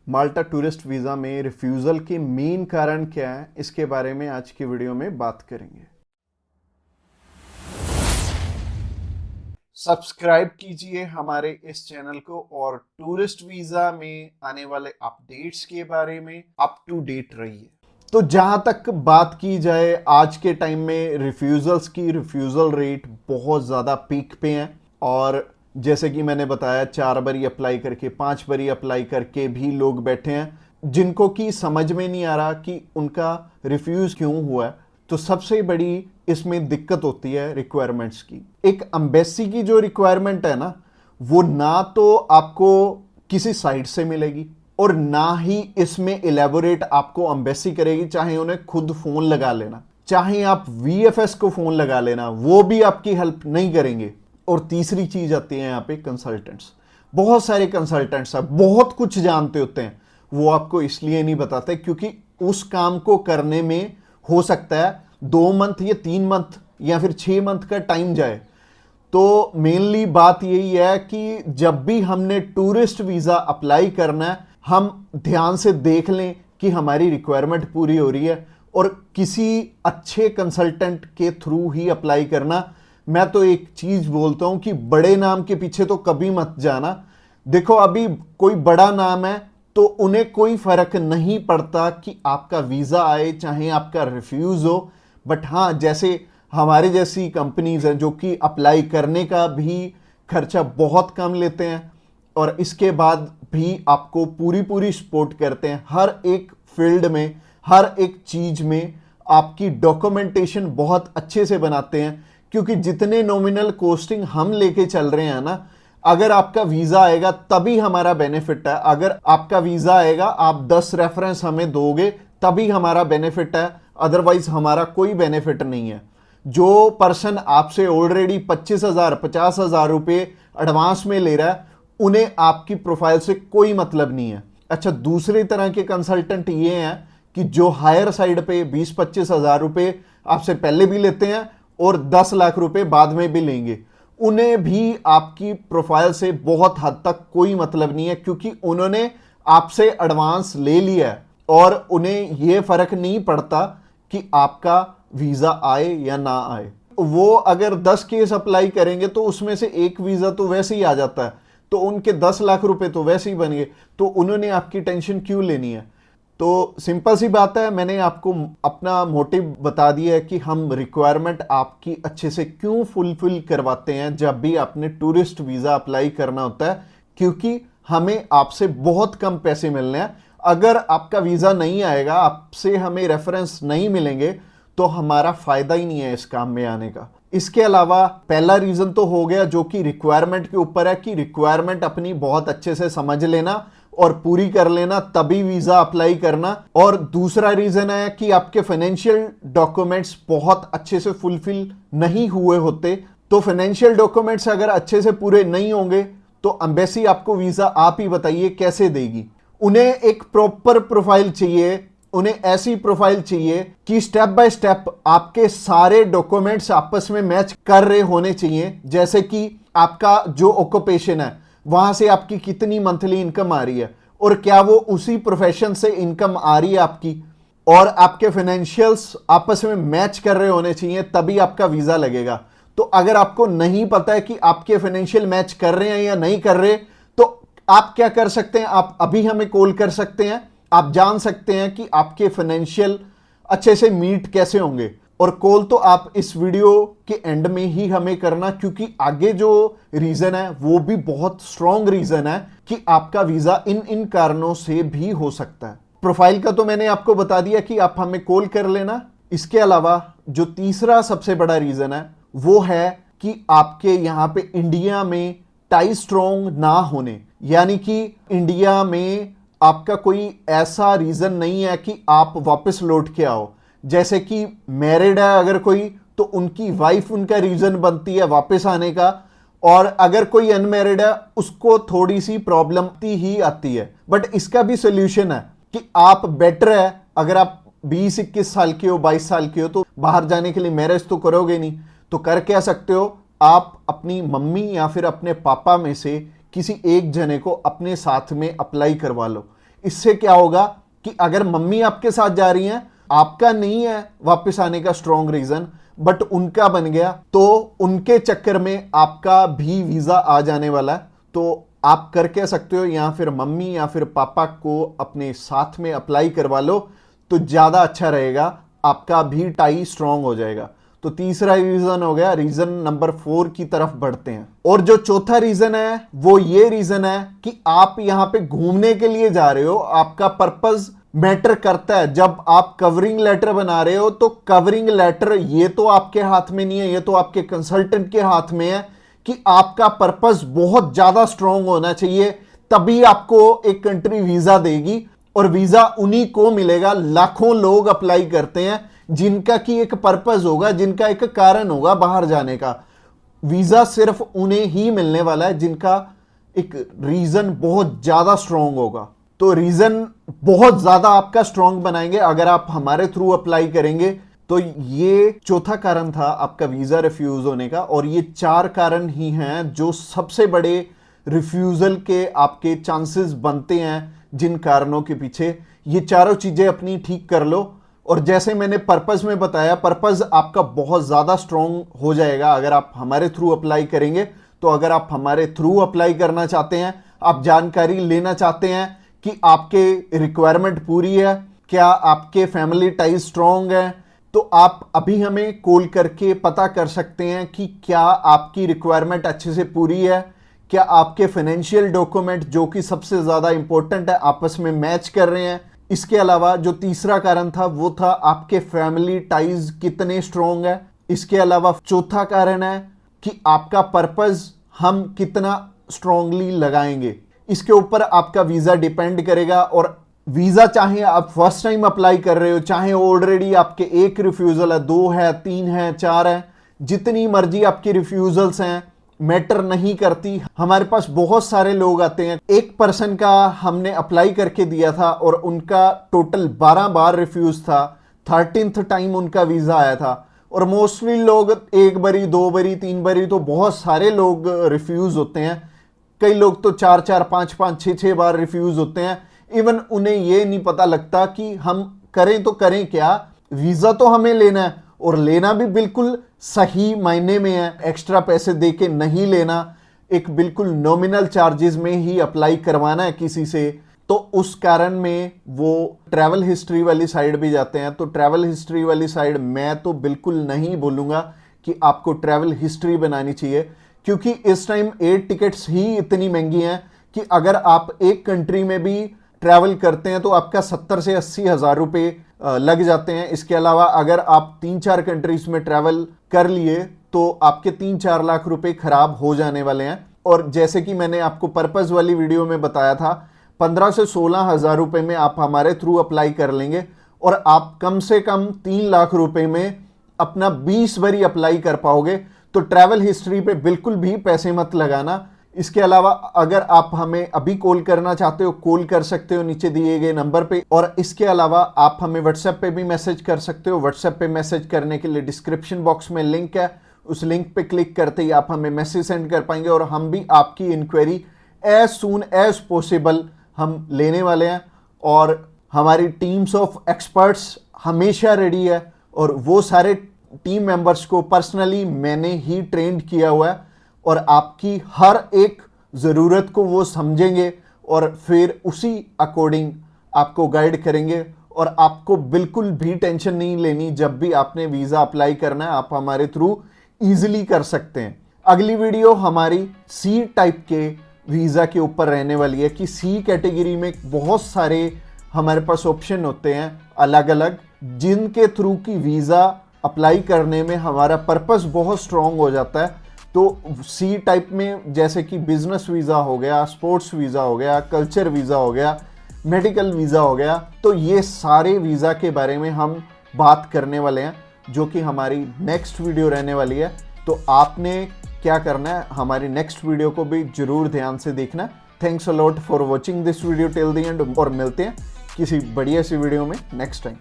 माल्टा tourist visa में refusal के main कारण क्या है, इसके बारे में आज की वीडियो में बात करेंगे। सब्सक्राइब कीजिए हमारे इस चैनल को और टूरिस्ट वीज़ा में आने वाले अपडेट्स के बारे में अप टू डेट रहिए। तो जहां तक बात की जाए आज के टाइम में रिफ्यूज़ल्स की, रिफ्यूज़ल रेट बहुत ज़्यादा पीक पे हैं और जैसे कि मैंने बताया 4 बारी अप्लाई करके 5 बारी अप्लाई करके भी लोग बैठे हैं जिनको कि समझ में नहीं आ रहा कि उनका रिफ्यूज़ क्यों हुआ है। तो सबसे बड़ी इसमें दिक्कत होती है रिक्वायरमेंट्स की। एक एम्बेसी की जो रिक्वायरमेंट है ना, वो ना तो आपको किसी साइट से मिलेगी और ना ही इसमें इलेबोरेट आपको एम्बेसी करेगी। चाहे उन्हें खुद फोन लगा लेना, चाहे आप वीएफएस को फोन लगा लेना, वो भी आपकी हेल्प नहीं करेंगे। और तीसरी चीज आती है यहाँ पे कंसल्टेंट्स। बहुत सारे कंसल्टेंट्स हैं, बहुत कुछ जानते होते हैं, वो आपको इसलिए नहीं बताते क्योंकि उस काम को करने में हो सकता है 2 मंथ या 3 मंथ या फिर 6 मंथ का टाइम जाए। तो मेनली बात यही है कि जब भी हमने टूरिस्ट वीज़ा अप्लाई करना है, हम ध्यान से देख लें कि हमारी रिक्वायरमेंट पूरी हो रही है और किसी अच्छे कंसल्टेंट के थ्रू ही अप्लाई करना। मैं तो एक चीज़ बोलता हूं कि बड़े नाम के पीछे तो कभी मत जाना। देखो, अभी कोई बड़ा नाम है तो उन्हें कोई फर्क नहीं पड़ता कि आपका वीज़ा आए चाहे आपका रिफ्यूज़ हो। बट हाँ, जैसे हमारे जैसी कंपनीज हैं जो कि अप्लाई करने का भी खर्चा बहुत कम लेते हैं और इसके बाद भी आपको पूरी पूरी सपोर्ट करते हैं हर एक फील्ड में, हर एक चीज में आपकी डॉक्यूमेंटेशन बहुत अच्छे से बनाते हैं। क्योंकि जितने नॉमिनल कोस्टिंग हम लेके चल रहे हैं ना, अगर आपका वीजा आएगा तभी हमारा बेनिफिट है। अगर आपका वीजा आएगा, आप 10 रेफरेंस हमें दोगे तभी हमारा बेनिफिट है, अदरवाइज हमारा कोई बेनिफिट नहीं है। जो पर्सन आपसे ऑलरेडी 25,000 50,000 रुपए एडवांस में ले रहा है, उन्हें आपकी प्रोफाइल से कोई मतलब नहीं है। अच्छा, दूसरी तरह के कंसल्टेंट ये हैं कि जो हायर साइड पे 20-25,000 रुपए आपसे पहले भी लेते हैं और 10 लाख रुपए बाद में भी लेंगे। उन्हें भी आपकी प्रोफाइल से बहुत हद तक कोई मतलब नहीं है क्योंकि उन्होंने आपसे एडवांस ले लिया है और उन्हें यह फर्क नहीं पड़ता कि आपका वीजा आए या ना आए। वो अगर 10 केस अप्लाई करेंगे तो उसमें से एक वीजा तो वैसे ही आ जाता है, तो उनके 10 लाख रुपए तो वैसे ही बन गए। तो उन्होंने आपकी टेंशन क्यों लेनी है? तो सिंपल सी बात है, मैंने आपको अपना मोटिव बता दिया है कि हम रिक्वायरमेंट आपकी अच्छे से क्यों फुलफिल करवाते हैं जब भी आपने टूरिस्ट वीज़ा अप्लाई करना होता है। क्योंकि हमें आपसे बहुत कम पैसे मिलने हैं। अगर आपका वीज़ा नहीं आएगा, आपसे हमें रेफरेंस नहीं मिलेंगे, तो हमारा फायदा ही नहीं है इस काम में आने का। इसके अलावा पहला रीजन तो हो गया जो कि रिक्वायरमेंट के ऊपर है कि रिक्वायरमेंट अपनी बहुत अच्छे से समझ लेना और पूरी कर लेना, तभी वीजा अप्लाई करना। और दूसरा रीजन है कि आपके फाइनेंशियल डॉक्यूमेंट्स बहुत अच्छे से फुलफिल नहीं हुए होते। तो फाइनेंशियल डॉक्यूमेंट्स अगर अच्छे से पूरे नहीं होंगे तो एम्बेसी आपको वीजा, आप ही बताइए, कैसे देगी? उन्हें एक प्रॉपर प्रोफाइल चाहिए, उन्हें ऐसी प्रोफाइल चाहिए कि स्टेप बाय स्टेप आपके सारे डॉक्यूमेंट्स आपस में मैच कर रहे होने चाहिए। जैसे कि आपका जो ऑक्यूपेशन है, वहां से आपकी कितनी मंथली इनकम आ रही है और क्या वो उसी प्रोफेशन से इनकम आ रही है आपकी, और आपके फाइनेंशियल्स आपस में मैच कर रहे होने चाहिए, तभी आपका वीजा लगेगा। तो अगर आपको नहीं पता है कि आपके फाइनेंशियल मैच कर रहे हैं या नहीं कर रहे, तो आप क्या कर सकते हैं? आप अभी हमें कॉल कर सकते हैं, आप जान सकते हैं कि आपके फाइनेंशियल अच्छे से मीट कैसे होंगे। और कॉल तो आप इस वीडियो के एंड में ही हमें करना, क्योंकि आगे जो रीजन है वो भी बहुत स्ट्रॉन्ग रीजन है कि आपका वीजा इन इन कारणों से भी हो सकता है। प्रोफाइल का तो मैंने आपको बता दिया कि आप हमें कॉल कर लेना। इसके अलावा जो तीसरा सबसे बड़ा रीजन है वो है कि आपके यहां पे इंडिया में टाई स्ट्रॉन्ग ना होने, यानी कि इंडिया में आपका कोई ऐसा रीजन नहीं है कि आप वापस लौट के आओ। जैसे कि मैरिड है अगर कोई, तो उनकी वाइफ उनका रीजन बनती है वापस आने का, और अगर कोई अनमैरिड है उसको थोड़ी सी प्रॉब्लम ही आती है। बट इसका भी सोल्यूशन है कि आप बेटर है, अगर आप 20-21 साल के हो, 22 साल के हो, तो बाहर जाने के लिए मैरिज तो करोगे नहीं, तो कर क्या सकते हो, आप अपनी मम्मी या फिर अपने पापा में से किसी एक जने को अपने साथ में अप्लाई करवा लो। इससे क्या होगा कि अगर मम्मी आपके साथ जा रही हैं, आपका नहीं है वापस आने का स्ट्रॉन्ग रीजन, बट उनका बन गया, तो उनके चक्कर में आपका भी वीजा आ जाने वाला है। तो आप कर कह सकते हो या फिर मम्मी या फिर पापा को अपने साथ में अप्लाई करवा लो, तो ज्यादा अच्छा रहेगा, आपका भी टाई स्ट्रांग हो जाएगा। तो तीसरा रीजन हो गया। रीजन नंबर 4 की तरफ बढ़ते हैं। और जो चौथा रीजन है वो ये रीजन है कि आप यहां पे घूमने के लिए जा रहे हो, आपका पर्पस मैटर करता है। जब आप कवरिंग लेटर बना रहे हो तो कवरिंग लेटर ये तो आपके हाथ में नहीं है, ये तो आपके कंसल्टेंट के हाथ में है कि आपका पर्पस बहुत ज्यादा स्ट्रांग होना चाहिए, तभी आपको एक कंट्री वीजा देगी। और वीजा उन्हीं को मिलेगा, लाखों लोग अप्लाई करते हैं जिनका की एक पर्पस होगा, जिनका एक कारण होगा बाहर जाने का। वीजा सिर्फ उन्हें ही मिलने वाला है जिनका एक रीजन बहुत ज्यादा स्ट्रांग होगा। तो रीजन बहुत ज्यादा आपका स्ट्रांग बनाएंगे अगर आप हमारे थ्रू अप्लाई करेंगे। तो ये चौथा कारण था आपका वीजा रिफ्यूज होने का। और ये 4 कारण ही हैं जो सबसे बड़े रिफ्यूजल के आपके चांसेस बनते हैं। जिन कारणों के पीछे ये चारों चीजें अपनी ठीक कर लो, और जैसे मैंने पर्पस में बताया, पर्पस आपका बहुत ज्यादा स्ट्रांग हो जाएगा अगर आप हमारे थ्रू अप्लाई करेंगे। तो अगर आप हमारे थ्रू अप्लाई करना चाहते हैं, आप जानकारी लेना चाहते हैं कि आपके रिक्वायरमेंट पूरी है, क्या आपके फैमिली टाइज स्ट्रांग है, तो आप अभी हमें कॉल करके पता कर सकते हैं कि क्या आपकी रिक्वायरमेंट अच्छे से पूरी है, क्या आपके फाइनेंशियल डॉक्यूमेंट जो कि सबसे ज्यादा इंपॉर्टेंट है आपस में मैच कर रहे हैं। इसके अलावा जो तीसरा कारण था वो था आपके फैमिली टाइज कितने स्ट्रांग है। इसके अलावा चौथा कारण है कि आपका पर्पस हम कितना स्ट्रांगली लगाएंगे, इसके ऊपर आपका वीजा डिपेंड करेगा। और वीजा चाहे आप फर्स्ट टाइम अप्लाई कर रहे हो, चाहे ऑलरेडी आपके 1 रिफ्यूजल है, 2 है, 3 है, 4 है, जितनी मर्जी आपकी रिफ्यूजल्स हैं, मैटर नहीं करती। हमारे पास बहुत सारे लोग आते हैं, एक पर्सन का हमने अप्लाई करके दिया था और उनका टोटल 12 बार रिफ्यूज था, 13th टाइम उनका वीजा आया था। और मोस्टली लोग 1 बारी, 2 बारी, 3 बारी, तो बहुत सारे लोग रिफ्यूज होते हैं। कई लोग तो 4-4, 5-5, 6-6 बार रिफ्यूज होते हैं। इवन उन्हें ये नहीं पता लगता कि हम करें तो करें क्या, वीजा तो हमें लेना है, और लेना भी बिल्कुल सही मायने में है, एक्स्ट्रा पैसे देके नहीं लेना, एक बिल्कुल नॉमिनल चार्जेस में ही अप्लाई करवाना है किसी से। तो उस कारण में वो ट्रैवल हिस्ट्री वाली साइड भी जाते हैं। तो ट्रैवल हिस्ट्री वाली साइड मैं तो बिल्कुल नहीं बोलूँगा कि आपको ट्रैवल हिस्ट्री बनानी चाहिए, क्योंकि इस टाइम एयर टिकट्स ही इतनी महंगी हैं कि अगर आप एक कंट्री में भी ट्रैवल करते हैं तो आपका 70 से 80 हज़ार रुपये लग जाते हैं। इसके अलावा अगर आप 3-4 कंट्रीज में ट्रैवल कर लिए तो आपके 3-4 लाख रुपए खराब हो जाने वाले हैं। और जैसे कि मैंने आपको पर्पस वाली वीडियो में बताया था, 15 से 16 हज़ार रुपये में आप हमारे थ्रू अप्लाई कर लेंगे और आप कम से कम 3 लाख रुपए में अपना 20 बारी अप्लाई कर पाओगे। तो ट्रैवल हिस्ट्री पे बिल्कुल भी पैसे मत लगाना। इसके अलावा अगर आप हमें अभी कॉल करना चाहते हो, कॉल कर सकते हो नीचे दिए गए नंबर पे। और इसके अलावा आप हमें व्हाट्सएप पे भी मैसेज कर सकते हो। व्हाट्सएप पे मैसेज करने के लिए डिस्क्रिप्शन बॉक्स में लिंक है, उस लिंक पे क्लिक करते ही आप हमें मैसेज सेंड कर पाएंगे और हम भी आपकी inquiry as soon as possible हम लेने वाले हैं। और हमारी टीम्स ऑफ एक्सपर्ट्स हमेशा रेडी है और वो सारे टीम मेंबर्स को पर्सनली मैंने ही ट्रेंड किया हुआ है और आपकी हर एक ज़रूरत को वो समझेंगे और फिर उसी अकॉर्डिंग आपको गाइड करेंगे। और आपको बिल्कुल भी टेंशन नहीं लेनी, जब भी आपने वीज़ा अप्लाई करना है आप हमारे थ्रू ईजिली कर सकते हैं। अगली वीडियो हमारी सी टाइप के वीज़ा के ऊपर रहने वाली है कि सी कैटेगरी में बहुत सारे हमारे पास ऑप्शन होते हैं अलग अलग, जिनके थ्रू की वीज़ा अप्लाई करने में हमारा पर्पस बहुत स्ट्रॉन्ग हो जाता है। तो सी टाइप में जैसे कि बिजनेस वीज़ा हो गया, स्पोर्ट्स वीज़ा हो गया, कल्चर वीज़ा हो गया, मेडिकल वीज़ा हो गया, तो ये सारे वीज़ा के बारे में हम बात करने वाले हैं, जो कि हमारी नेक्स्ट वीडियो रहने वाली है। तो आपने क्या करना है, हमारी नेक्स्ट वीडियो को भी जरूर ध्यान से देखना। Thanks a lot for watching this video till the end, और मिलते हैं किसी बढ़िया सी वीडियो में नेक्स्ट टाइम।